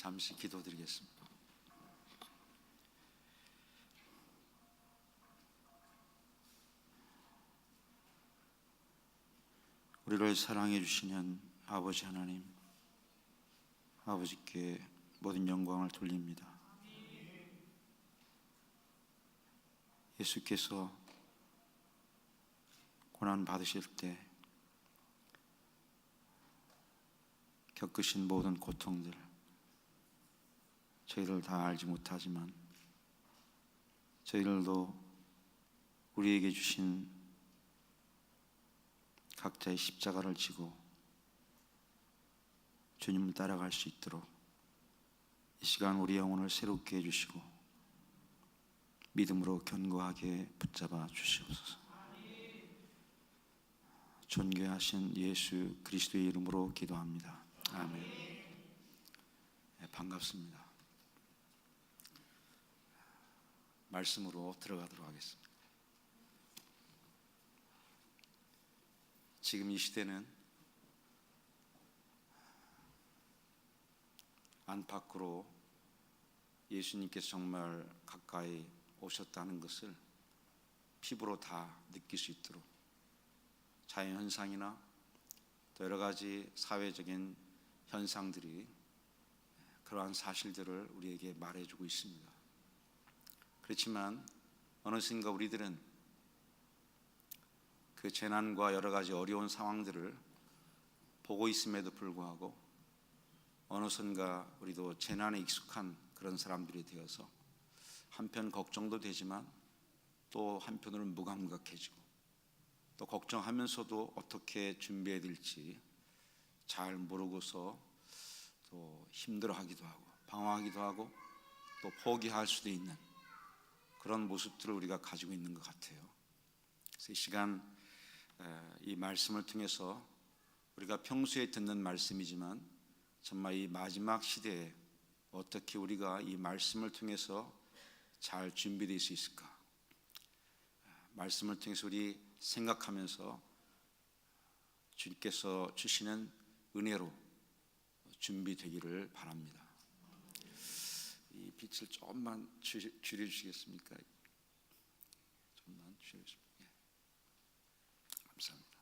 잠시 기도드리겠습니다. 우리를 사랑해 주시는 아버지 하나님, 아버지께 모든 영광을 돌립니다. 예수께서 고난 받으실 때 겪으신 모든 고통들, 저희들 다 알지 못하지만 저희들도 우리에게 주신 각자의 십자가를 지고 주님을 따라갈 수 있도록 이 시간 우리 영혼을 새롭게 해주시고 믿음으로 견고하게 붙잡아 주시옵소서. 존귀하신 예수 그리스도의 이름으로 기도합니다. 아멘. 네, 반갑습니다. 말씀으로 들어가도록 하겠습니다. 지금 이 시대는 안팎으로 예수님께서 정말 가까이 오셨다는 것을 피부로 다 느낄 수 있도록 자연현상이나 또 여러 가지 사회적인 현상들이 그러한 사실들을 우리에게 말해주고 있습니다. 그렇지만 어느 순간 우리들은 그 재난과 여러 가지 어려운 상황들을 보고 있음에도 불구하고 어느 순간 우리도 재난에 익숙한 그런 사람들이 되어서 한편 걱정도 되지만 또 한편으로는 무감각해지고 또 걱정하면서도 어떻게 준비해야 될지 잘 모르고서 또 힘들어하기도 하고 방황하기도 하고 또 포기할 수도 있는 그런 모습들을 우리가 가지고 있는 것 같아요. 그래서 이 시간 이 말씀을 통해서 우리가 평소에 듣는 말씀이지만 정말 이 마지막 시대에 어떻게 우리가 이 말씀을 통해서 잘 준비될 수 있을까? 말씀을 통해서 우리 생각하면서 주님께서 주시는 은혜로 준비되기를 바랍니다. 이 빛을 조금만 줄여주시겠습니까? 조금만 줄여주십시오. 예. 감사합니다.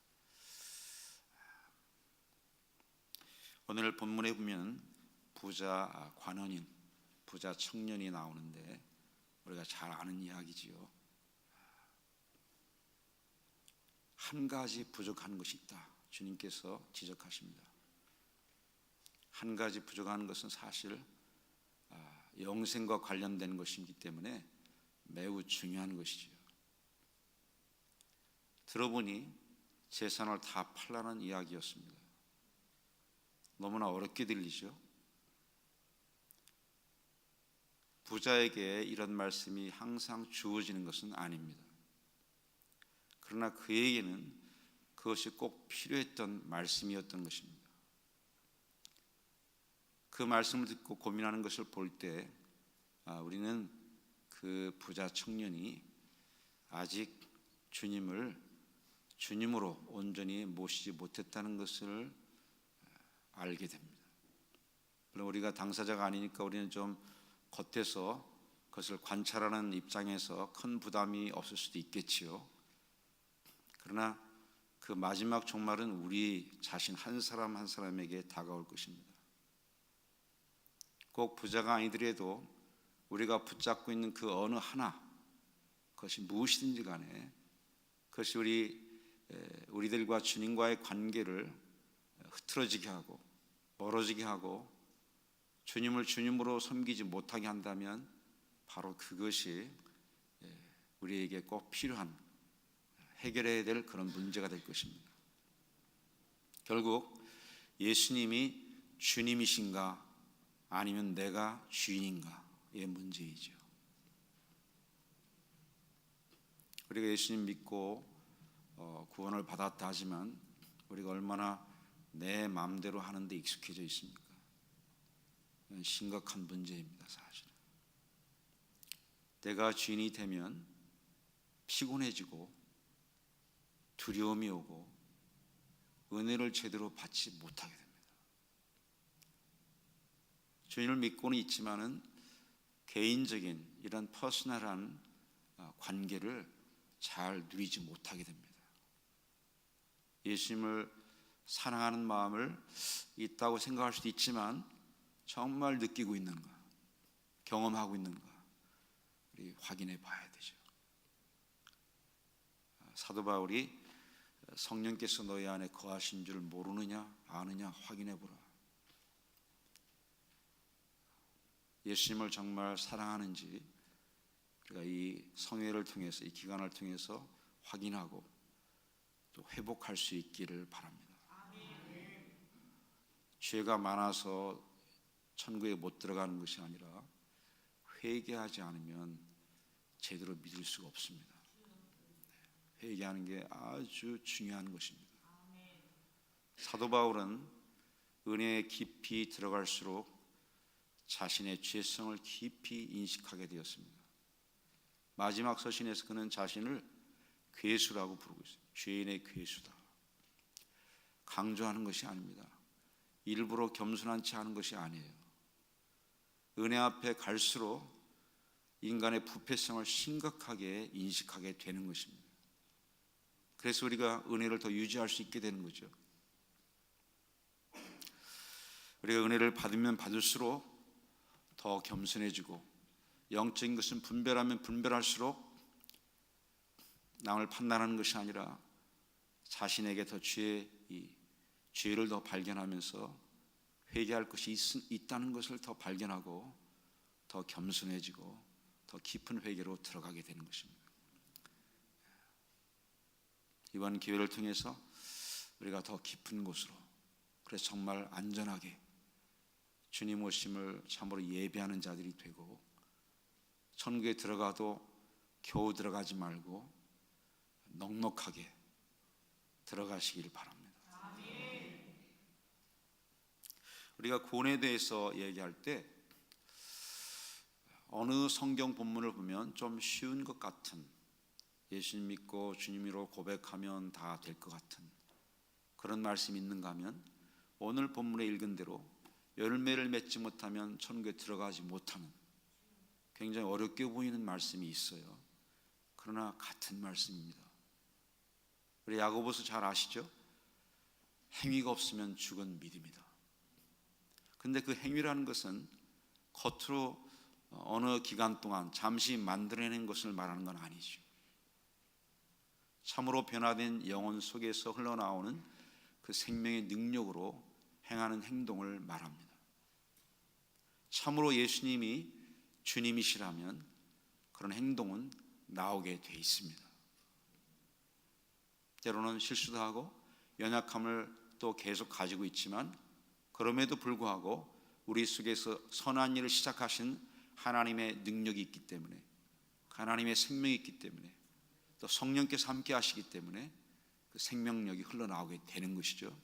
오늘 본문에 보면 부자 관원인, 부자 청년이 나오는데 우리가 잘 아는 이야기지요. 한 가지 부족한 것이 있다. 주님께서 지적하십니다. 한 가지 부족한 것은 사실 영생과 관련된 것이기 때문에 매우 중요한 것이죠. 들어보니 재산을 다 팔라는 이야기였습니다. 너무나 어렵게 들리죠. 부자에게 이런 말씀이 항상 주어지는 것은 아닙니다. 그러나 그에게는 그것이 꼭 필요했던 말씀이었던 것입니다. 그 말씀을 듣고 고민하는 것을 볼 때 우리는 그 부자 청년이 아직 주님을 주님으로 온전히 모시지 못했다는 것을 알게 됩니다. 물론 우리가 당사자가 아니니까 우리는 좀 겉에서 그것을 관찰하는 입장에서 큰 부담이 없을 수도 있겠지요. 그러나 그 마지막 종말은 우리 자신 한 사람 한 사람에게 다가올 것입니다. 꼭 부자가 아니더라도 우리가 붙잡고 있는 그 어느 하나, 그것이 무엇이든지 간에 그것이 우리들과 주님과의 관계를 흐트러지게 하고 멀어지게 하고 주님을 주님으로 섬기지 못하게 한다면 바로 그것이 우리에게 꼭 필요한 해결해야 될 그런 문제가 될 것입니다. 결국 예수님이 주님이신가 아니면 내가 주인인가의 문제이죠. 우리가 예수님 믿고 구원을 받았다 하지만 우리가 얼마나 내 마음대로 하는 데 익숙해져 있습니까? 이건 심각한 문제입니다. 사실은 내가 주인이 되면 피곤해지고 두려움이 오고 은혜를 제대로 받지 못하게 됩니다. 주님을 믿고는 있지만은 개인적인 이런 퍼스널한 관계를 잘 누리지 못하게 됩니다. 예수님을 사랑하는 마음을 있다고 생각할 수도 있지만 정말 느끼고 있는가, 경험하고 있는가 우리 확인해 봐야 되죠. 사도 바울이 성령께서 너희 안에 거하신 줄 모르느냐 아느냐 확인해 보라. 예수님을 정말 사랑하는지 우리가 이 성회를 통해서, 이 기간을 통해서 확인하고 또 회복할 수 있기를 바랍니다. 죄가 많아서 천국에 못 들어가는 것이 아니라 회개하지 않으면 제대로 믿을 수가 없습니다. 회개하는 게 아주 중요한 것입니다. 사도 바울은 은혜에 깊이 들어갈수록 자신의 죄성을 깊이 인식하게 되었습니다. 마지막 서신에서 그는 자신을 괴수라고 부르고 있어요. 죄인의 괴수다. 강조하는 것이 아닙니다. 일부러 겸손한 체 하는 것이 아니에요. 은혜 앞에 갈수록 인간의 부패성을 심각하게 인식하게 되는 것입니다. 그래서 우리가 은혜를 더 유지할 수 있게 되는 거죠. 우리가 은혜를 받으면 받을수록 더 겸손해지고, 영적인 것은 분별하면 분별할수록 남을 판단하는 것이 아니라 자신에게 더 죄를 더 발견하면서 회개할 것이 있다는 것을 더 발견하고 더 겸손해지고 더 깊은 회개로 들어가게 되는 것입니다. 이번 기회를 통해서 우리가 더 깊은 곳으로, 그래서 정말 안전하게 주님 오심을 참으로 예배하는 자들이 되고, 천국에 들어가도 겨우 들어가지 말고 넉넉하게 들어가시길 바랍니다. 우리가 구원에 대해서 얘기할 때 어느 성경 본문을 보면 좀 쉬운 것 같은, 예수님 믿고 주님으로 고백하면 다 될 것 같은 그런 말씀이 있는가 하면, 오늘 본문에 읽은 대로 열매를 맺지 못하면 천국에 들어가지 못하는 굉장히 어렵게 보이는 말씀이 있어요. 그러나 같은 말씀입니다. 우리 야고보서 잘 아시죠? 행위가 없으면 죽은 믿음이다. 근데 그 행위라는 것은 겉으로 어느 기간 동안 잠시 만들어낸 것을 말하는 건 아니죠. 참으로 변화된 영혼 속에서 흘러나오는 그 생명의 능력으로 행하는 행동을 말합니다. 참으로 예수님이 주님이시라면 그런 행동은 나오게 돼 있습니다. 때로는 실수도 하고 연약함을 또 계속 가지고 있지만, 그럼에도 불구하고 우리 속에서 선한 일을 시작하신 하나님의 능력이 있기 때문에, 하나님의 생명이 있기 때문에, 또 성령께서 함께 하시기 때문에 그 생명력이 흘러나오게 되는 것이죠.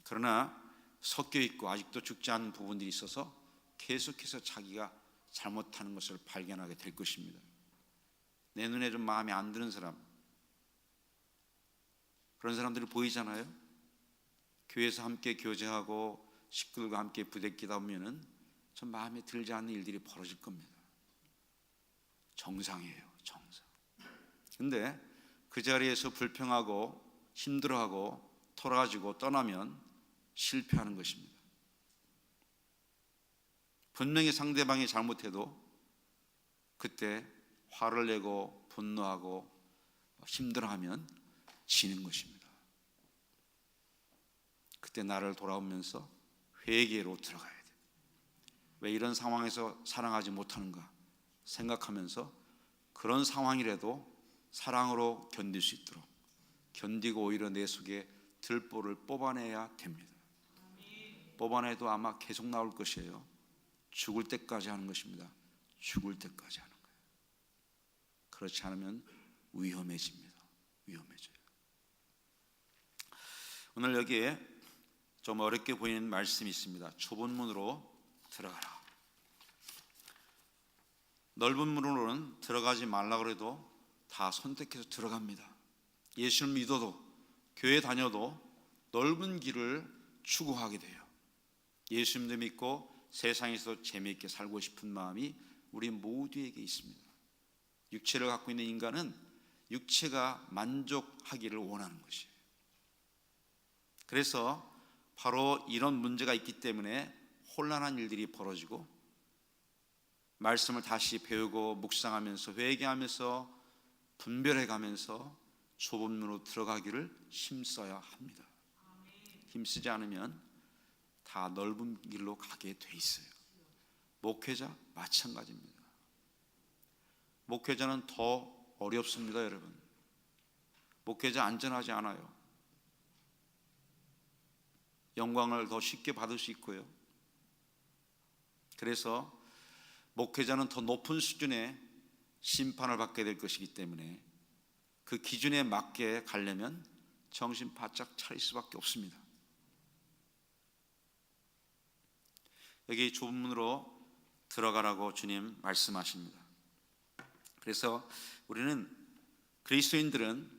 그러나 섞여 있고 아직도 죽지 않은 부분들이 있어서 계속해서 자기가 잘못하는 것을 발견하게 될 것입니다. 내 눈에 좀 마음에 안 드는 사람, 그런 사람들이 보이잖아요. 교회에서 함께 교제하고 식구들과 함께 부대끼다 보면은 좀 마음에 들지 않는 일들이 벌어질 겁니다. 정상이에요, 정상. 근데 그 자리에서 불평하고 힘들어하고 돌아가지고 떠나면 실패하는 것입니다. 분명히 상대방이 잘못해도 그때 화를 내고 분노하고 힘들어하면 지는 것입니다. 그때 나를 돌아오면서 회개로 들어가야 돼. 왜 이런 상황에서 사랑하지 못하는가 생각하면서 그런 상황이라도 사랑으로 견딜 수 있도록 견디고 오히려 내 속에 들보를 뽑아내야 됩니다. 뽑아내도 아마 계속 나올 것이에요. 죽을 때까지 하는 것입니다. 죽을 때까지 하는 거예요. 그렇지 않으면 위험해집니다. 위험해져요. 오늘 여기에 좀 어렵게 보이는 말씀이 있습니다. 좁은 문으로 들어가라. 넓은 문으로는 들어가지 말라고 해도 다 선택해서 들어갑니다. 예수를 믿어도 교회 다녀도 넓은 길을 추구하게 돼요. 예수님도 믿고 세상에서 재미있게 살고 싶은 마음이 우리 모두에게 있습니다. 육체를 갖고 있는 인간은 육체가 만족하기를 원하는 것이에요. 그래서 바로 이런 문제가 있기 때문에 혼란한 일들이 벌어지고 말씀을 다시 배우고 묵상하면서 회개하면서 분별해가면서 좁은 문으로 들어가기를 힘써야 합니다. 힘쓰지 않으면 다 넓은 길로 가게 돼 있어요. 목회자 마찬가지입니다. 목회자는 더 어렵습니다, 여러분. 목회자 안전하지 않아요. 영광을 더 쉽게 받을 수 있고요. 그래서 목회자는 더 높은 수준의 심판을 받게 될 것이기 때문에 그 기준에 맞게 가려면 정신 바짝 차릴 수밖에 없습니다. 여기 좁은 문으로 들어가라고 주님 말씀하십니다. 그래서 우리는 그리스도인들은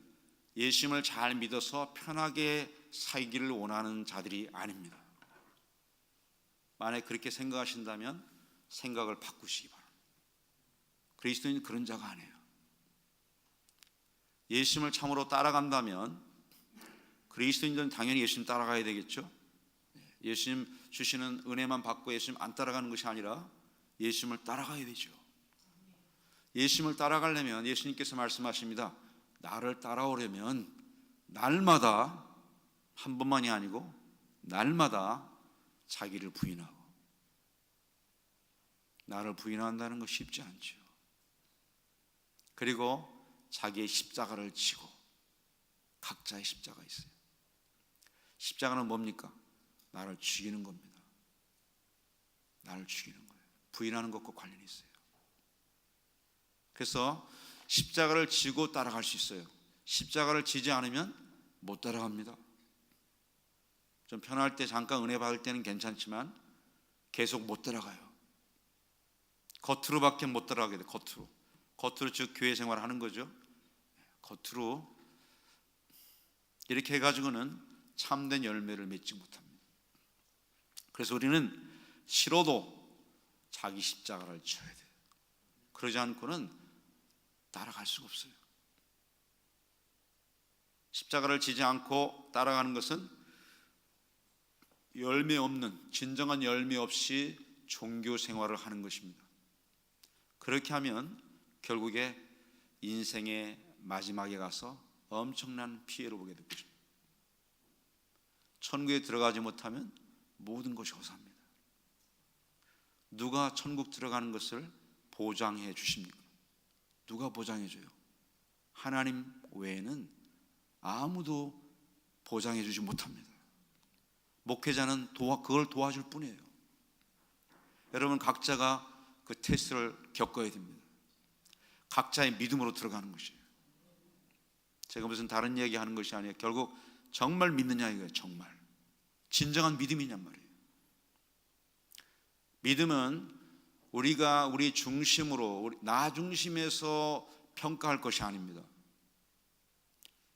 예수님을 잘 믿어서 편하게 살기를 원하는 자들이 아닙니다. 만약 그렇게 생각하신다면 생각을 바꾸시기 바랍니다. 그리스도인은 그런 자가 아니에요. 예수님을 참으로 따라간다면 그리스도인들은 당연히 예수님 따라가야 되겠죠. 예수님 주시는 은혜만 받고 예수님 안 따라가는 것이 아니라 예수님을 따라가야 되죠. 예수님을 따라가려면 예수님께서 말씀하십니다. 나를 따라오려면 날마다, 한 번만이 아니고 날마다 자기를 부인하고, 나를 부인한다는 거 쉽지 않죠. 그리고 자기의 십자가를 지고, 각자의 십자가 있어요. 십자가는 뭡니까? 나를 죽이는 겁니다. 나를 죽이는 거예요. 부인하는 것과 관련이 있어요. 그래서 십자가를 지고 따라갈 수 있어요. 십자가를 지지 않으면 못 따라갑니다. 좀 편할 때 잠깐 은혜 받을 때는 괜찮지만 계속 못 따라가요. 겉으로밖에 못 따라가게 돼요. 겉으로 즉 교회 생활을 하는 거죠. 겉으로 이렇게 해가지고는 참된 열매를 맺지 못합니다. 그래서 우리는 싫어도 자기 십자가를 져야 돼요. 그러지 않고는 따라갈 수가 없어요. 십자가를 지지 않고 따라가는 것은 열매 없는, 진정한 열매 없이 종교 생활을 하는 것입니다. 그렇게 하면 결국에 인생의 마지막에 가서 엄청난 피해를 보게 될 것입니다. 천국에 들어가지 못하면 모든 것이 허사합니다. 누가 천국 들어가는 것을 보장해 주십니까? 누가 보장해 줘요? 하나님 외에는 아무도 보장해 주지 못합니다. 목회자는 그걸 도와줄 뿐이에요. 여러분 각자가 그 테스트를 겪어야 됩니다. 각자의 믿음으로 들어가는 것이에요. 제가 무슨 다른 얘기하는 것이 아니에요. 결국 정말 믿느냐 이거예요. 정말 진정한 믿음이냔 말이에요. 믿음은 우리가 우리 중심으로, 나 중심에서 평가할 것이 아닙니다.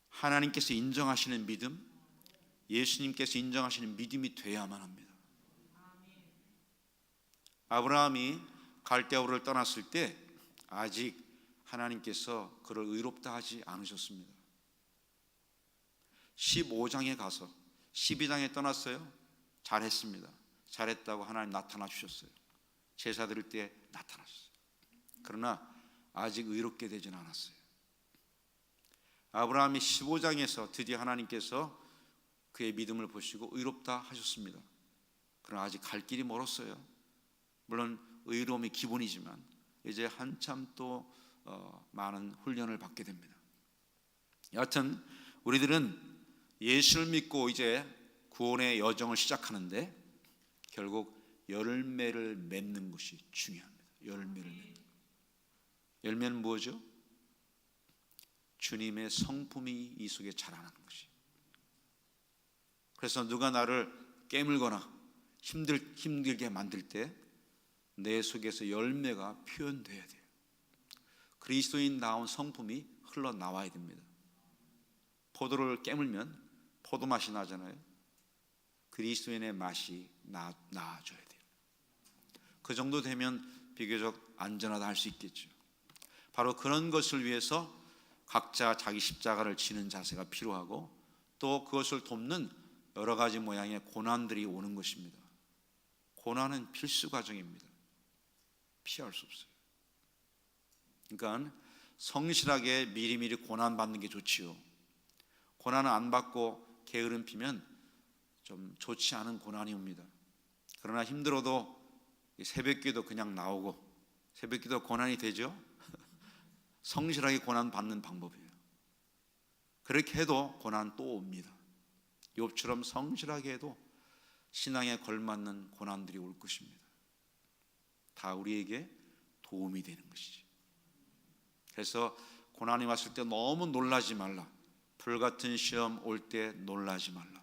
하나님께서 인정하시는 믿음, 예수님께서 인정하시는 믿음이 돼야만 합니다. 아브라함이 갈대아우를 떠났을 때 아직 하나님께서 그를 의롭다 하지 않으셨습니다. 15장에 가서 12장에 떠났어요. 잘했습니다. 잘했다고 하나님 나타나 주셨어요. 제사 드릴 때 나타나셨어요. 그러나 아직 의롭게 되지는 않았어요. 아브라함이 15장에서 드디어 하나님께서 그의 믿음을 보시고 의롭다 하셨습니다. 그러나 아직 갈 길이 멀었어요. 물론 의로움이 기본이지만 이제 한참 또 많은 훈련을 받게 됩니다. 여하튼 우리들은 예수를 믿고 이제 구원의 여정을 시작하는데 결국 열매를 맺는 것이 중요합니다. 열매를 맺는. 열매는 뭐죠? 주님의 성품이 이 속에 자라나는 것이. 그래서 누가 나를 깨물거나 힘들게 만들 때 내 속에서 열매가 표현돼야 돼요. 그리스도인 나온 성품이 흘러나와야 됩니다. 포도를 깨물면 포도 맛이 나잖아요. 그리스도인의 맛이 나아져야 돼요. 그 정도 되면 비교적 안전하다 할 수 있겠죠. 바로 그런 것을 위해서 각자 자기 십자가를 지는 자세가 필요하고 또 그것을 돕는 여러 가지 모양의 고난들이 오는 것입니다. 고난은 필수 과정입니다. 피할 수 없어요. 그러니까 성실하게 미리미리 고난 받는 게 좋지요. 고난을 안 받고 게으름 피면 좀 좋지 않은 고난이 옵니다. 그러나 힘들어도 새벽기도 그냥 나오고, 새벽기도 고난이 되죠. 성실하게 고난 받는 방법이에요. 그렇게 해도 고난 또 옵니다. 욥처럼 성실하게 해도 신앙에 걸맞는 고난들이 올 것입니다. 다 우리에게 도움이 되는 것이죠. 그래서 고난이 왔을 때 너무 놀라지 말라. 불같은 시험 올 때 놀라지 말라.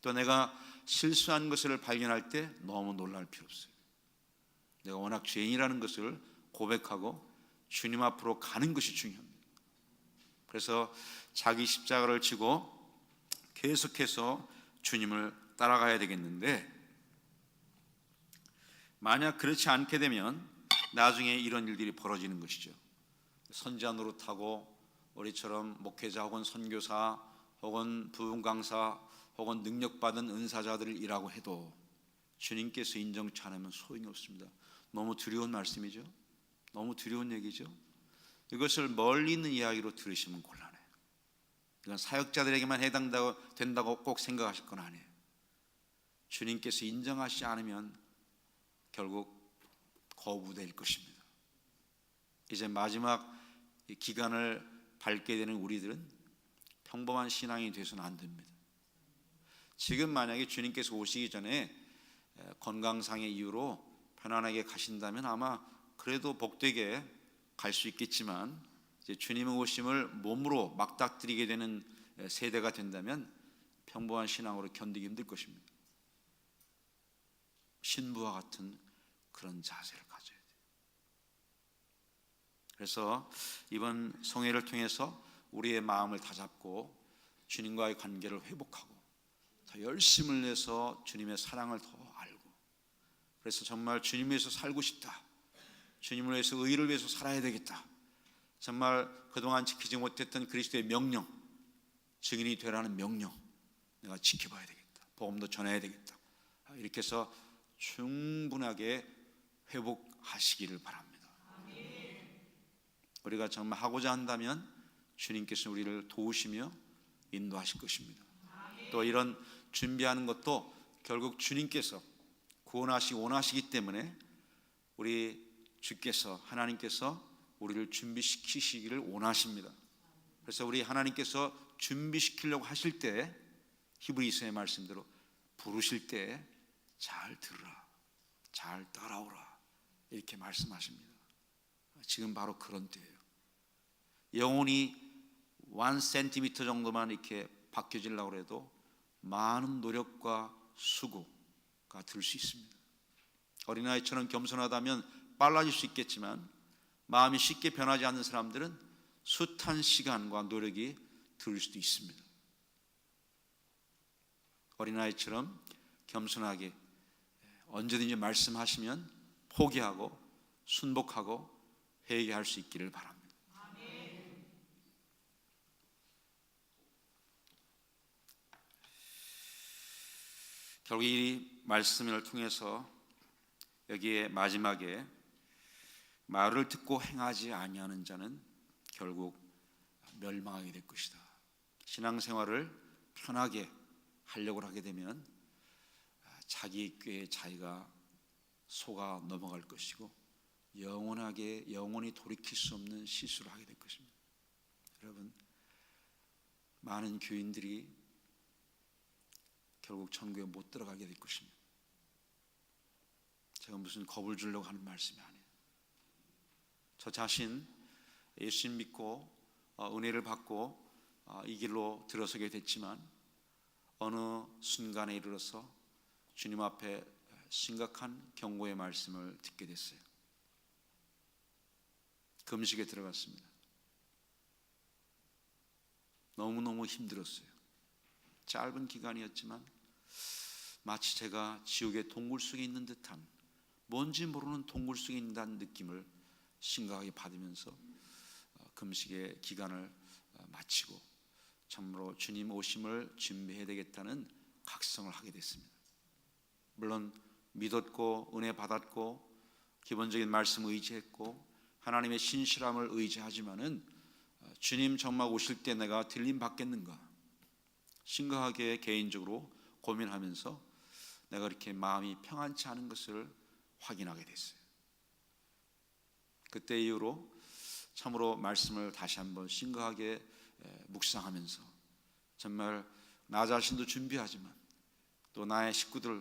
또 내가 실수한 것을 발견할 때 너무 놀랄 필요 없어요. 내가 워낙 죄인이라는 것을 고백하고 주님 앞으로 가는 것이 중요합니다. 그래서 자기 십자가를 지고 계속해서 주님을 따라가야 되겠는데, 만약 그렇지 않게 되면 나중에 이런 일들이 벌어지는 것이죠. 선지자 노릇하고 우리처럼 목회자 혹은 선교사 혹은 부흥 강사 혹은 능력받은 은사자들을 일하고 해도 주님께서 인정치 않으면 소용이 없습니다. 너무 두려운 말씀이죠. 너무 두려운 얘기죠. 이것을 멀리 있는 이야기로 들으시면 곤란해요. 이건 사역자들에게만 된다고 꼭 생각하실 건 아니에요. 주님께서 인정하시지 않으면 결국 거부될 것입니다. 이제 마지막 기간을 밟게 되는 우리들은 평범한 신앙이 돼서는 안 됩니다. 지금 만약에 주님께서 오시기 전에 건강상의 이유로 편안하게 가신다면 아마 그래도 복되게 갈 수 있겠지만, 이제 주님의 오심을 몸으로 맞닥뜨리게 되는 세대가 된다면 평범한 신앙으로 견디기 힘들 것입니다. 신부와 같은 그런 자세를 가져야 돼요. 그래서 이번 성회를 통해서 우리의 마음을 다잡고 주님과의 관계를 회복하고 더 열심을 내서 주님의 사랑을 더 알고, 그래서 정말 주님을 위해서 살고 싶다, 주님을 위해서 의를 위해서 살아야 되겠다, 정말 그동안 지키지 못했던 그리스도의 명령, 증인이 되라는 명령 내가 지켜봐야 되겠다, 복음도 전해야 되겠다, 이렇게 해서 충분하게 회복하시기를 바랍니다. 우리가 정말 하고자 한다면 주님께서 우리를 도우시며 인도하실 것입니다. 또 이런 준비하는 것도 결국 주님께서 구원하시고 원하시기 때문에 우리 주께서, 하나님께서 우리를 준비시키시기를 원하십니다. 그래서 우리 하나님께서 준비시키려고 하실 때 히브리서의 말씀대로 부르실 때 잘 들으라, 잘 따라오라, 이렇게 말씀하십니다. 지금 바로 그런 때예요. 영혼이 1cm 정도만 이렇게 바뀌어지려고 해도 많은 노력과 수고가 들 수 있습니다. 어린아이처럼 겸손하다면 빨라질 수 있겠지만 마음이 쉽게 변하지 않는 사람들은 숱한 시간과 노력이 들 수도 있습니다. 어린아이처럼 겸손하게 언제든지 말씀하시면 포기하고 순복하고 회개할 수 있기를 바랍니다. 결국 이 말씀을 통해서 여기에 마지막에 말을 듣고 행하지 아니하는 자는 결국 멸망하게 될 것이다. 신앙생활을 편하게 하려고 하게 되면 자기 꾀에 자기가 속아 넘어갈 것이고 영원히 돌이킬 수 없는 실수를 하게 될 것입니다. 여러분, 많은 교인들이 결국 천국에 못 들어가게 될 것입니다. 제가 무슨 겁을 주려고 하는 말씀이 아니에요. 저 자신 예수님 믿고 은혜를 받고 이 길로 들어서게 됐지만 어느 순간에 이르러서 주님 앞에 심각한 경고의 말씀을 듣게 됐어요. 금식에 들어갔습니다. 너무너무 힘들었어요. 짧은 기간이었지만 마치 제가 지옥의 동굴 속에 있는 듯한, 뭔지 모르는 동굴 속에 있다는 느낌을 심각하게 받으면서 금식의 기간을 마치고 참으로 주님 오심을 준비해야 되겠다는 각성을 하게 됐습니다. 물론 믿었고 은혜 받았고 기본적인 말씀 의지했고 하나님의 신실함을 의지하지만은 주님 정말 오실 때 내가 들림 받겠는가 심각하게 개인적으로 고민하면서 내가 이렇게 마음이 평안치 않은 것을 확인하게 됐어요. 그때 이후로 참으로 말씀을 다시 한번 심각하게 묵상하면서 정말 나 자신도 준비하지만 또 나의 식구들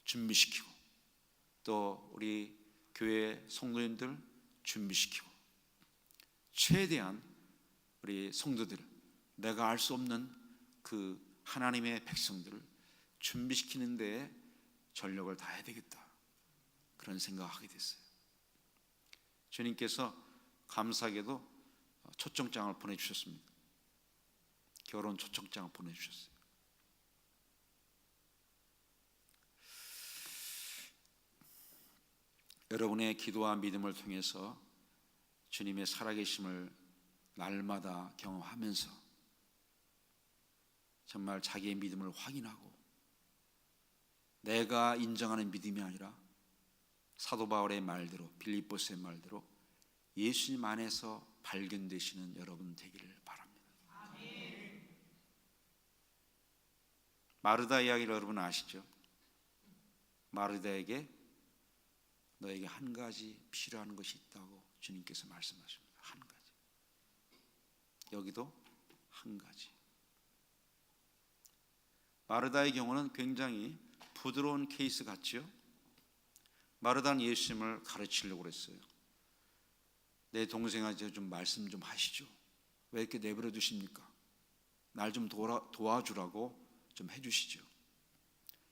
준비시키고 또 우리 교회 성도님들 준비시키고 최대한 우리 성도들, 내가 알 수 없는 그 하나님의 백성들을 준비시키는 데에 전력을 다해야 되겠다, 그런 생각을 하게 됐어요. 주님께서 감사하게도 초청장을 보내주셨습니다. 결혼 초청장을 보내주셨어요. 여러분의 기도와 믿음을 통해서 주님의 살아계심을 날마다 경험하면서 정말 자기의 믿음을 확인하고 내가 인정하는 믿음이 아니라 사도 바울의 말대로, 빌립보서의 말대로 예수님 안에서 발견되시는 여러분 되기를 바랍니다. 아멘. 마르다 이야기를 여러분 아시죠? 마르다에게 너에게 한 가지 필요한 것이 있다고 주님께서 말씀하십니다. 한 가지. 여기도 한 가지. 마르다의 경우는 굉장히 부드러운 케이스 같지요? 마르다는 예수님을 가르치려고 그랬어요. 내 동생한테 좀 말씀 좀 하시죠. 왜 이렇게 내버려 두십니까? 날 좀 도와주라고 좀 해주시죠.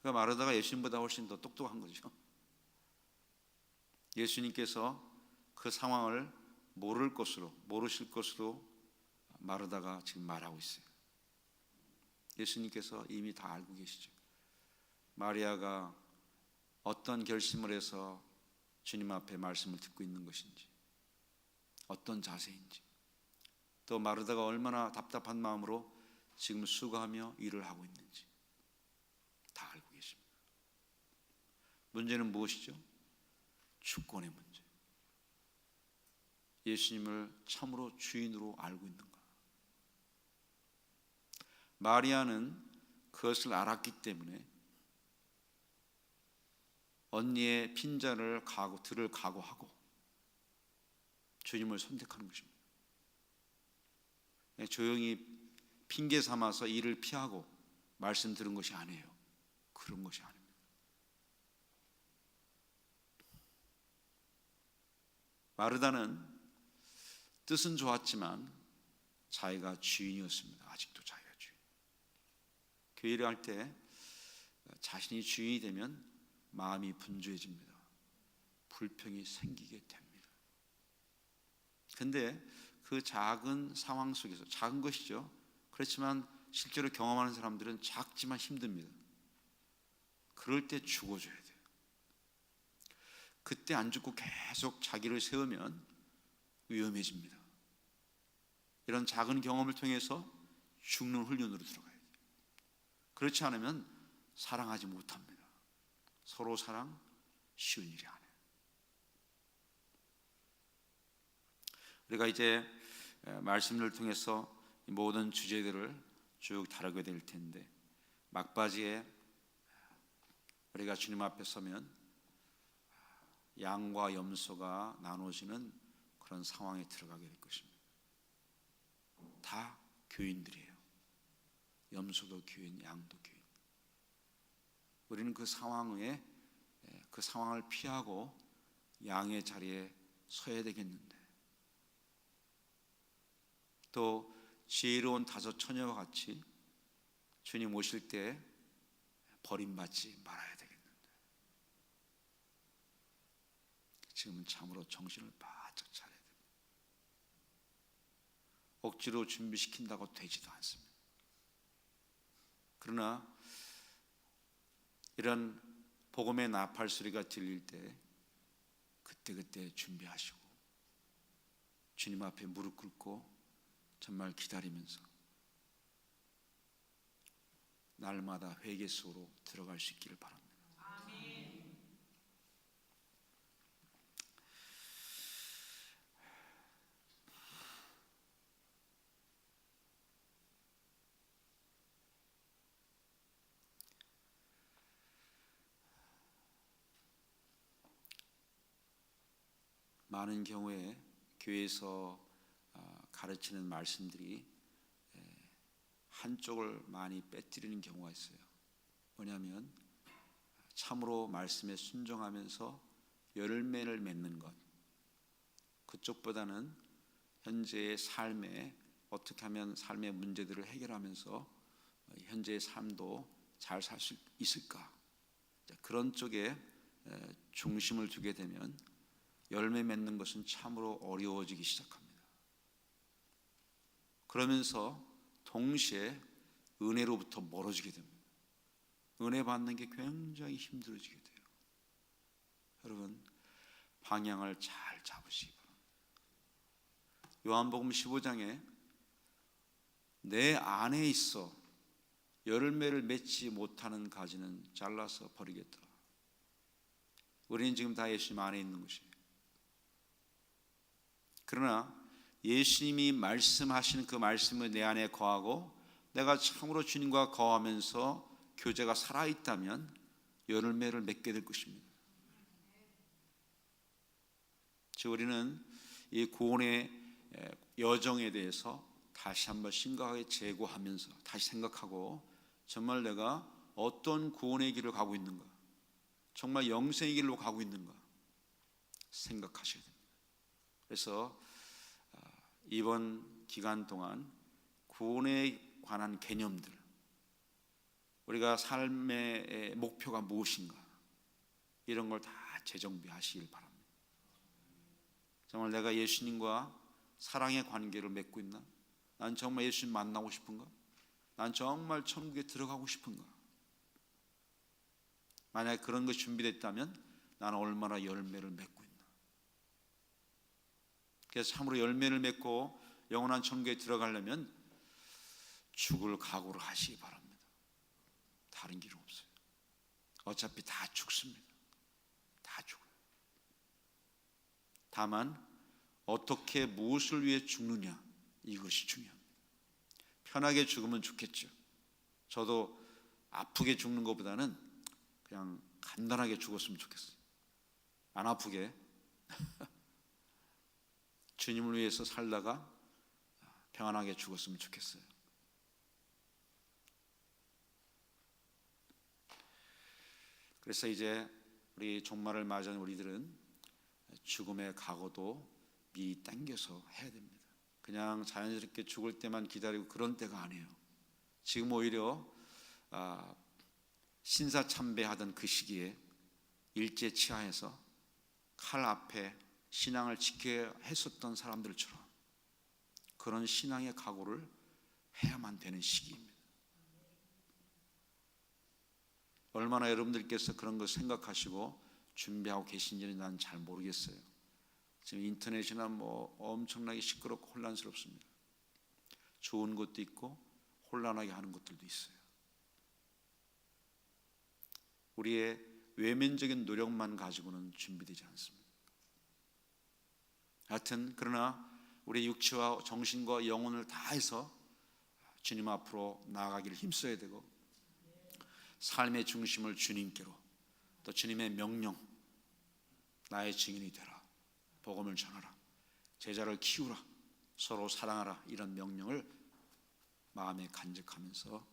그러니까 마르다가 예수님보다 훨씬 더 똑똑한 거죠. 예수님께서 그 상황을 모르실 것으로 마르다가 지금 말하고 있어요. 예수님께서 이미 다 알고 계시죠. 마리아가 어떤 결심을 해서 주님 앞에 말씀을 듣고 있는 것인지, 어떤 자세인지, 또 마르다가 얼마나 답답한 마음으로 지금 수고하며 일을 하고 있는지 다 알고 계십니다. 문제는 무엇이죠? 주권의 문제. 예수님을 참으로 주인으로 알고 있는가? 마리아는 그것을 알았기 때문에 언니의 빈잔을 들을 각오하고 주님을 선택하는 것입니다. 조용히 핑계 삼아서 일을 피하고 말씀 들은 것이 아니에요. 그런 것이 아닙니다. 마르다는 뜻은 좋았지만 자기가 주인이었습니다. 아직도 자기가 주인. 교회를 할 때 자신이 주인이 되면 마음이 분주해집니다. 불평이 생기게 됩니다. 근데 그 작은 상황 속에서, 작은 것이죠. 그렇지만 실제로 경험하는 사람들은 작지만 힘듭니다. 그럴 때 죽어줘야 돼요. 그때 안 죽고 계속 자기를 세우면 위험해집니다. 이런 작은 경험을 통해서 죽는 훈련으로 들어가야 돼요. 그렇지 않으면 사랑하지 못합니다. 서로 사랑 쉬운 일이 아니에요. 우리가 이제 말씀을 통해서 모든 주제들을 쭉 다루게 될 텐데, 막바지에 우리가 주님 앞에 서면 양과 염소가 나눠지는 그런 상황에 들어가게 될 것입니다. 다 교인들이에요. 염소도 교인, 양도 교인. 우리는 그 상황을 피하고 양의 자리에 서야 되겠는데, 또 지혜로운 다섯 처녀와 같이 주님 오실 때 버림받지 말아야 되겠는데, 지금은 참으로 정신을 바짝 차려야 됩니다. 억지로 준비시킨다고 되지도 않습니다. 그러나 이런 복음의 나팔 소리가 들릴 때 그때 준비하시고 주님 앞에 무릎 꿇고 정말 기다리면서 날마다 회개 속으로 들어갈 수 있기를 바랍니다. 많은 경우에 교회에서 가르치는 말씀들이 한쪽을 많이 빼뜨리는 경우가 있어요. 뭐냐면 참으로 말씀에 순종하면서 열매를 맺는 것, 그쪽보다는 현재의 삶에 어떻게 하면 삶의 문제들을 해결하면서 현재의 삶도 잘 살 수 있을까, 그런 쪽에 중심을 두게 되면 열매 맺는 것은 참으로 어려워지기 시작합니다. 그러면서 동시에 은혜로부터 멀어지게 됩니다. 은혜 받는 게 굉장히 힘들어지게 돼요. 여러분, 방향을 잘 잡으시기 바랍니다. 요한복음 15장에 내 안에 있어 열매를 맺지 못하는 가지는 잘라서 버리겠다. 우리는 지금 다 예수님 안에 있는 것이에요. 그러나 예수님이 말씀하시는 그 말씀을 내 안에 거하고 내가 참으로 주님과 거하면서 교제가 살아있다면 열매를 맺게 될 것입니다. 즉 우리는 이 구원의 여정에 대해서 다시 한번 심각하게 재고하면서 다시 생각하고 정말 내가 어떤 구원의 길을 가고 있는가, 정말 영생의 길로 가고 있는가 생각하셔야 됩니다. 그래서 이번 기간 동안 구원에 관한 개념들, 우리가 삶의 목표가 무엇인가, 이런 걸 다 재정비하시길 바랍니다. 정말 내가 예수님과 사랑의 관계를 맺고 있나? 난 정말 예수님 만나고 싶은가? 난 정말 천국에 들어가고 싶은가? 만약에 그런 것이 준비됐다면 나는 얼마나 열매를 맺고 있나? 그래서 참으로 열매를 맺고 영원한 천국에 들어가려면 죽을 각오를 하시기 바랍니다. 다른 길은 없어요. 어차피 다 죽습니다. 다 죽어요. 다만 어떻게 무엇을 위해 죽느냐, 이것이 중요합니다. 편하게 죽으면 좋겠죠. 저도 아프게 죽는 것보다는 그냥 간단하게 죽었으면 좋겠어요. 안 아프게 주님을 위해서 살다가 평안하게 죽었으면 좋겠어요. 그래서 이제 우리 종말을 맞이한 우리들은 죽음의 각오도 미리 당겨서 해야 됩니다. 그냥 자연스럽게 죽을 때만 기다리고 그런 때가 아니에요. 지금 오히려 신사참배하던 그 시기에 일제치하에서 칼 앞에 신앙을 지켜야 했었던 사람들처럼 그런 신앙의 각오를 해야만 되는 시기입니다. 얼마나 여러분들께서 그런 걸 생각하시고 준비하고 계신지는 난 잘 모르겠어요. 지금 인터넷이나 엄청나게 시끄럽고 혼란스럽습니다. 좋은 것도 있고 혼란하게 하는 것들도 있어요. 우리의 외면적인 노력만 가지고는 준비되지 않습니다. 하여튼 그러나 우리 육체와 정신과 영혼을 다해서 주님 앞으로 나아가기를 힘써야 되고, 삶의 중심을 주님께로, 또 주님의 명령, 나의 증인이 되라, 복음을 전하라, 제자를 키우라, 서로 사랑하라, 이런 명령을 마음에 간직하면서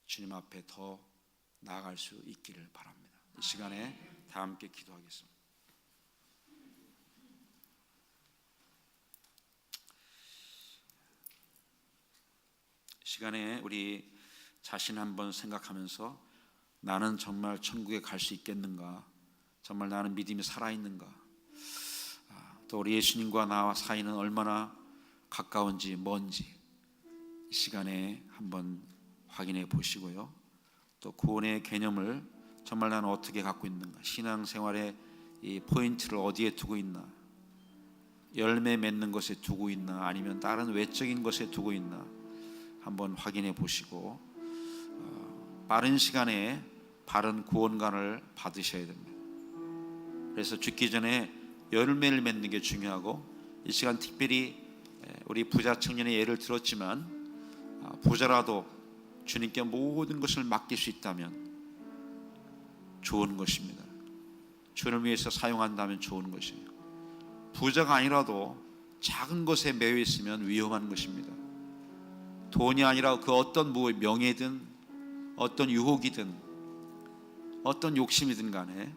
주님 앞에 더 나아갈 수 있기를 바랍니다. 이 시간에 다 함께 기도하겠습니다. 시간에 우리 자신 한번 생각하면서 나는 정말 천국에 갈 수 있겠는가? 정말 나는 믿음이 살아있는가? 또 우리 예수님과 나와 사이는 얼마나 가까운지 먼지 이 시간에 한번 확인해 보시고요. 또 또 구원의 개념을 정말 나는 어떻게 갖고 있는가, 신앙생활의 이 포인트를 어디에 두고 있나, 열매 맺는 것에 두고 있나 아니면 다른 외적인 것에 두고 있나 한번 확인해 보시고 빠른 시간에 바른 구원관을 받으셔야 됩니다. 그래서 죽기 전에 열매를 맺는 게 중요하고, 이 시간 특별히 우리 부자 청년의 예를 들었지만 부자라도 주님께 모든 것을 맡길 수 있다면 좋은 것입니다. 주를 위해서 사용한다면 좋은 것이에요. 부자가 아니라도 작은 것에 매여 있으면 위험한 것입니다. 돈이 아니라 그 어떤 명예든 어떤 유혹이든 어떤 욕심이든 간에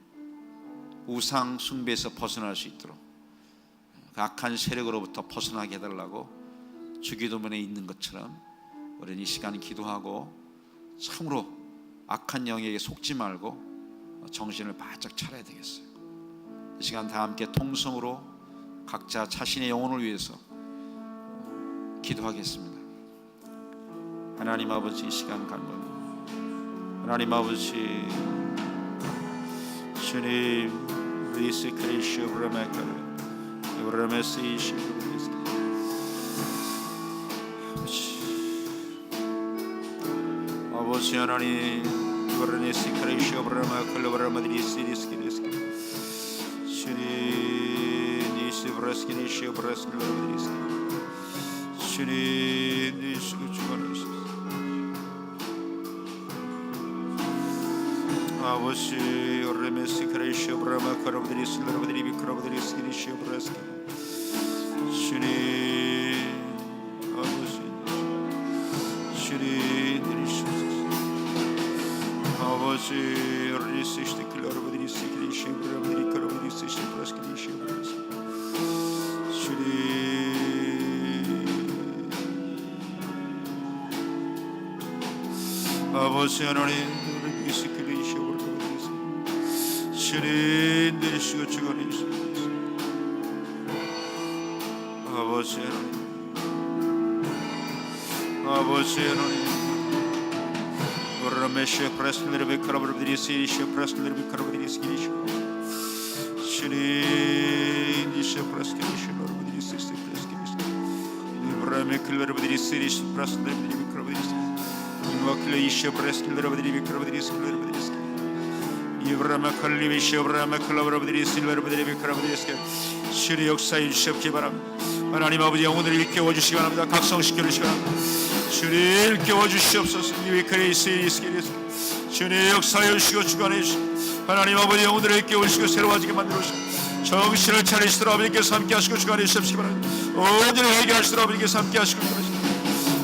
우상 숭배에서 벗어날 수 있도록 그 악한 세력으로부터 벗어나게 해달라고 주기도문에 있는 것처럼 우리는 이 시간 기도하고 참으로 악한 영에게 속지 말고 정신을 바짝 차려야 되겠어요. 이 시간 다 함께 통성으로 각자 자신의 영혼을 위해서 기도하겠습니다. 하나님 아버지, 이 시간 간구합니다. 하나님 아버지, 주님 리스크리시 브라메카르 브라메시시 아버지 하나님, 브라네시크리시 브라메카르 브라마디리시리스키리스키 주님 니시 브라스키리시 브라스키리스키 주님 니시고 주관하시옵소서. 아버지 오르메시 크레시오 브라마 카라브드리스 라브드리 비크라브드리스 기리시오 브라스키 주님 아버지 주님 드리시옵소서. 아버지 오르리스 시티클라브드리스 기리시오 브라브드리 카라브드리스 시브라스 기리시오 브라스 주님 아버지 하나님 주님 내리시고 주관하시옵소서. 아버지 하나님, 아버지 하나님, 오르메시아 프레스들의 베카라브들이 시리시아 프레스들의 베카라브들이 시리시오 주님 니시아 프레스케리시오 여러분들이 시리시오 프레스케리시오 이브라메 클레르브들이 시리시오 프레스들의 베카라브들이 이마클레이시아 프레스들의 베카라브들이 시리시오 이브라마 칼리미시오 브라마 칼라브라브들이 실버라브들이 베카라브들이 주의 역사해 주시옵기 바랍니다. 하나님 아버지, 영혼을 일깨워 주시기 바랍니다. 각성시켜 주시기 바랍니다. 주님 일깨워 주시옵소서. 주님 역사해 주시고 주관해 주시고, 하나님 아버지 영혼을 일깨워 주시고 새로워지게 만들어 주시고 정신을 차리시도록 아버지께서 함께 하시고 주관해 주시옵기 바랍니다. 오늘을 회개하시도록 아버지께서 함께 하시고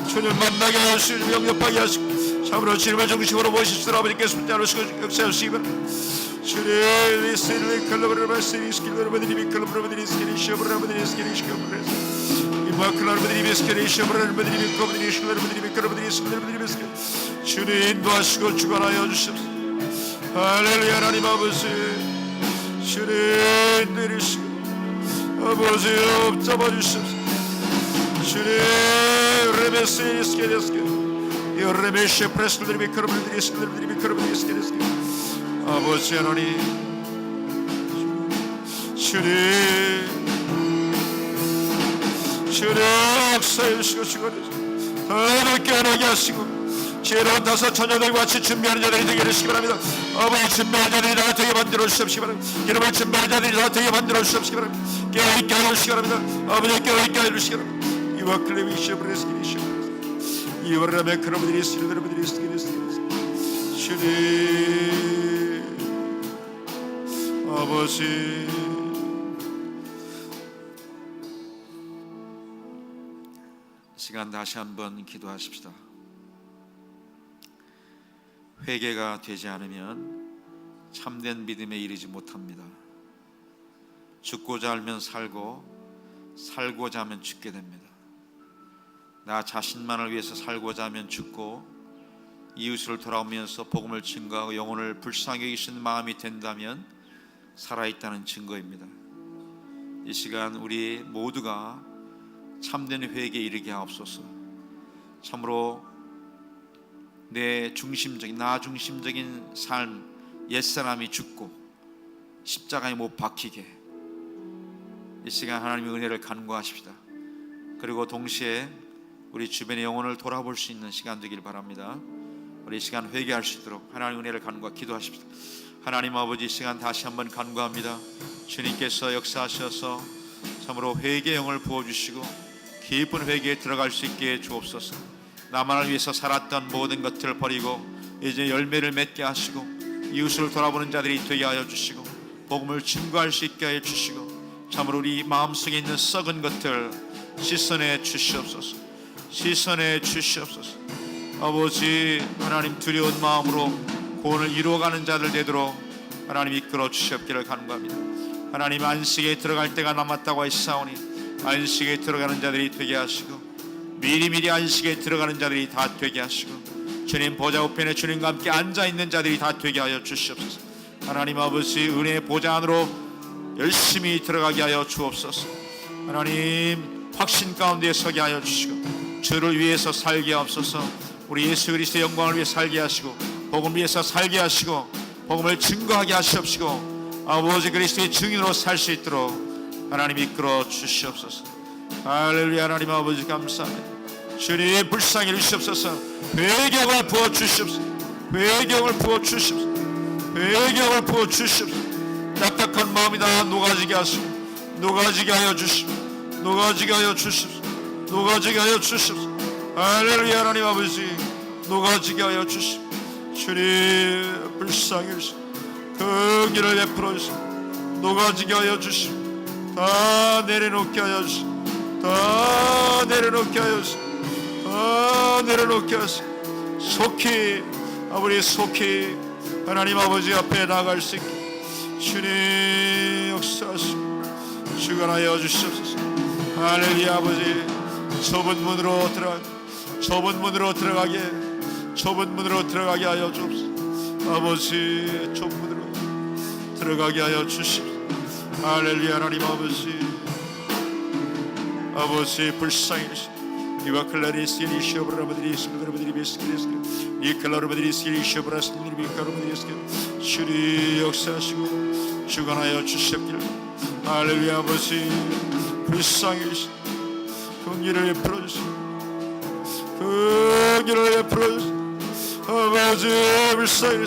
주님 만나게 하시고 영접하게 하시고 참으로 주님의 중심으로 모시시도록 아버지께서 붙잡으시고 역사하시기 바랍니다. 주님 리스를 칼라브라바시리 스킬라브들이 칼라브라바들이 스킬리시오브라바들이 스킬리시오브라바들이 이마클라브들이 스킬리시오브라바들이 코브들이 실라브들이 칼라브들이 스킬라브들이 스킬 주님 인도하시고 주관하여 주시옵소서. 할렐루야. 하나님 아버지 주님 내리시고 아버지 붙잡아 주시옵소서. 주님 레베시 스킬리스키 요르메시 프레스들이 미크로브들이 스킬들이 미크로브들이 스킬리스키 아버지 하나님 주님 역사해 주시고 주관하시고 더 깨어나게 하시고 지혜로운 다섯 처녀들과 같이 준비하는 자들이 되게 해주시기 바랍니다. 아버지 준비하는 자들이 다 되게 만들어 주시옵시기 바랍니다. 여러분 준비하는 자들이 다 되게 만들어 주시옵시기 바랍니다. 깨어있게 해주시기 바랍니다. 아버지 깨어있게 해주시기 바랍니다. 이와 클레비시오 브레스키리시오 이와라메 크로브들이 스킬들이 스킬리스키 주님 아버지 시간 다시 한번 기도하십시다. 회개가 되지 않으면 참된 믿음에 이르지 못합니다. 죽고자 하면 살고 살고자 하면 죽게 됩니다. 나 자신만을 위해서 살고자 하면 죽고 이웃을 돌아오면서 복음을 증거하고 영혼을 불쌍히 여기시는 마음이 된다면 살아있다는 증거입니다. 이 시간 우리 모두가 참된 회개에 이르게 하옵소서. 참으로 내 중심적인, 나 중심적인 삶, 옛사람이 죽고 십자가에 못 박히게 이 시간 하나님의 은혜를 간구하십시다. 그리고 동시에 우리 주변의 영혼을 돌아볼 수 있는 시간 되길 바랍니다. 우리 이 시간 회개할 수 있도록 하나님의 은혜를 간구하 기도하십시다. 하나님 아버지, 이 시간 다시 한번 간구합니다. 주님께서 역사하셔서 참으로 회개의 영을 부어주시고 깊은 회개에 들어갈 수 있게 주옵소서. 나만을 위해서 살았던 모든 것들을 버리고 이제 열매를 맺게 하시고 이웃을 돌아보는 자들이 되게 하여 주시고 복음을 증거할 수 있게 하여 주시고 참으로 우리 마음속에 있는 썩은 것들 씻어내 주시옵소서. 씻어내 주시옵소서. 아버지, 하나님 두려운 마음으로 구원을 이루어가는 자들 되도록 하나님 이끌어 주시옵기를 간구합니다. 하나님, 안식에 들어갈 때가 남았다고 하시사오니 안식에 들어가는 자들이 되게 하시고 미리미리 안식에 들어가는 자들이 다 되게 하시고 주님 보좌 우편에 주님과 함께 앉아있는 자들이 다 되게 하여 주시옵소서. 하나님 아버지, 은혜의 보좌 안으로 열심히 들어가게 하여 주옵소서. 하나님, 확신 가운데 서게 하여 주시고 주를 위해서 살게 하옵소서. 우리 예수 그리스도의 영광을 위해 살게 하시고 복음을 위해서 살게 하시고 복음을 증거하게 하시옵시고 아버지 그리스도의 증인으로 살 수 있도록 하나님 이끌어 주시옵소서. 할렐루야. 하나님 아버지 감사합니다. 주님 불쌍히 주시옵소서. 회개를 부어 주시옵소서. 회개를 부어 주시옵소서. 회개를 부어 주시옵소서. 딱딱한 마음이 다 녹아지게 하시고 녹아지게 하여 주시옵소서. 녹아지게 하여 주시옵소서. 녹아지게 하여 주시옵소서. 할렐루야. 하나님 아버지 녹아지게 하여 주시옵소서. 주님 불쌍히 주시옵소서. 그 길을 베풀어 주시옵소서. 녹아지게 하여 주시옵소서. 다 내려놓게 하여 주시옵소서. 다 내려놓게 하여 주시옵소서. 다 내려놓게 하시옵소서. 속히 아버지 속히 하나님 아버지 앞에 나갈 수 있게 주님 역사하시고 주관하여 주시옵소서. 할렐루야. 아버지 좁은 문으로 들어가게 하여 주옵소서. 아버지 좁은 문으로 들어가게 하여 주시옵소서. 할렐루야. 하나님 아버지 불쌍히 이와 클라리스니 시오브라바들이 스크라바들이 베스키레스 니클라르바들이 스키리 시오브라스니 비카르바들이 스키 주리 역사하시고 주관하여 주시옵기를. 할렐루야. 아버지 불쌍히 긍휼을 베풀어 주시고 긍휼을 베풀어 주시고 아버지 불쌍히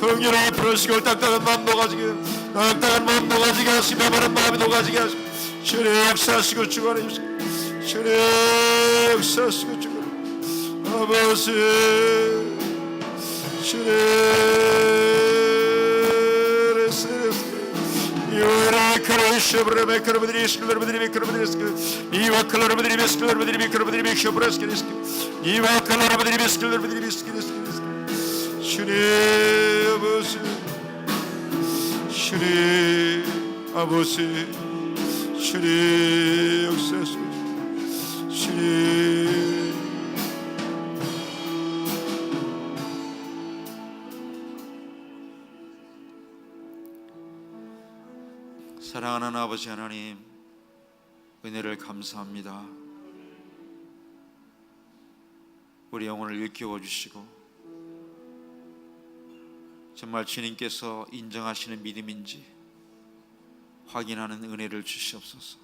긍휼을 베풀어 주시고 딱딱한 마음 녹아지게 하시고 메마른 마음이 녹아지게 하시고 주님 역사하시고 주관하여 주시고 주님 역사하시고 주관하여 아버지 주님 이와라 크라이셔브라메 크라바들이 스크라바들이 크라바들이 이와 클라라바들이 베스클라바들이 크라바들이 쇼브라스키리 이와 클라라바들이 베스클라바들이 베스키리 주님 아버지 주님 아버지 주님 역사하시고 주님 사랑하는 아버지 하나님, 은혜를 감사합니다. 우리 영혼을 일깨워 주시고 정말 주님께서 인정하시는 믿음인지 확인하는 은혜를 주시옵소서.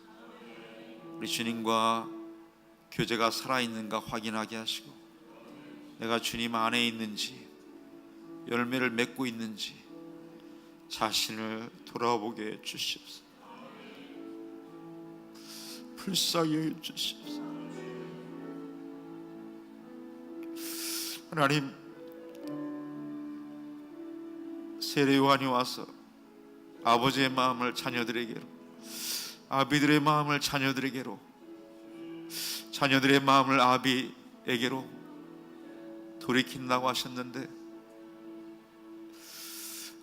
우리 주님과 교제가 살아있는가 확인하게 하시고 내가 주님 안에 있는지 열매를 맺고 있는지 자신을 돌아보게 해주시옵소서. 불쌍히 해주시옵소서. 하나님, 세례 요한이 와서 아버지의 마음을 자녀들에게로, 아비들의 마음을 자녀들에게로, 자녀들의 마음을 아비에게로 돌이킨다고 하셨는데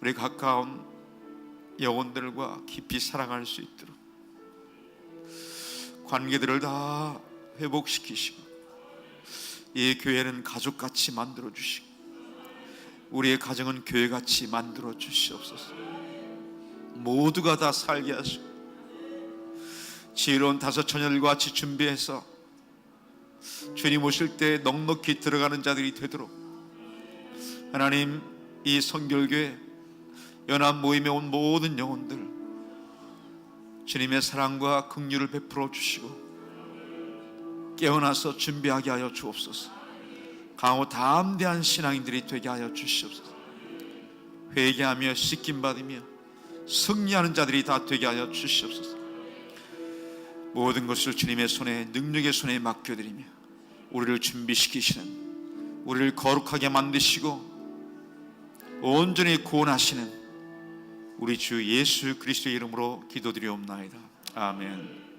우리 가까운 영혼들과 깊이 사랑할 수 있도록 관계들을 다 회복시키시고 이 교회는 가족같이 만들어 주시고 우리의 가정은 교회같이 만들어 주시옵소서. 모두가 다 살게 하시고 지혜로운 다섯 처녀들과 같이 준비해서 주님 오실 때 넉넉히 들어가는 자들이 되도록 하나님, 이 성결교회 연합 모임에 온 모든 영혼들 주님의 사랑과 긍휼을 베풀어 주시고 깨어나서 준비하게 하여 주옵소서. 강호 담대한 신앙인들이 되게 하여 주시옵소서. 회개하며 씻김 받으며 승리하는 자들이 다 되게 하여 주시옵소서. 모든 것을 주님의 손에, 능력의 손에 맡겨드리며 우리를 준비시키시는, 우리를 거룩하게 만드시고 온전히 구원하시는 우리 주 예수 그리스도의 이름으로 기도드리옵나이다. 아멘.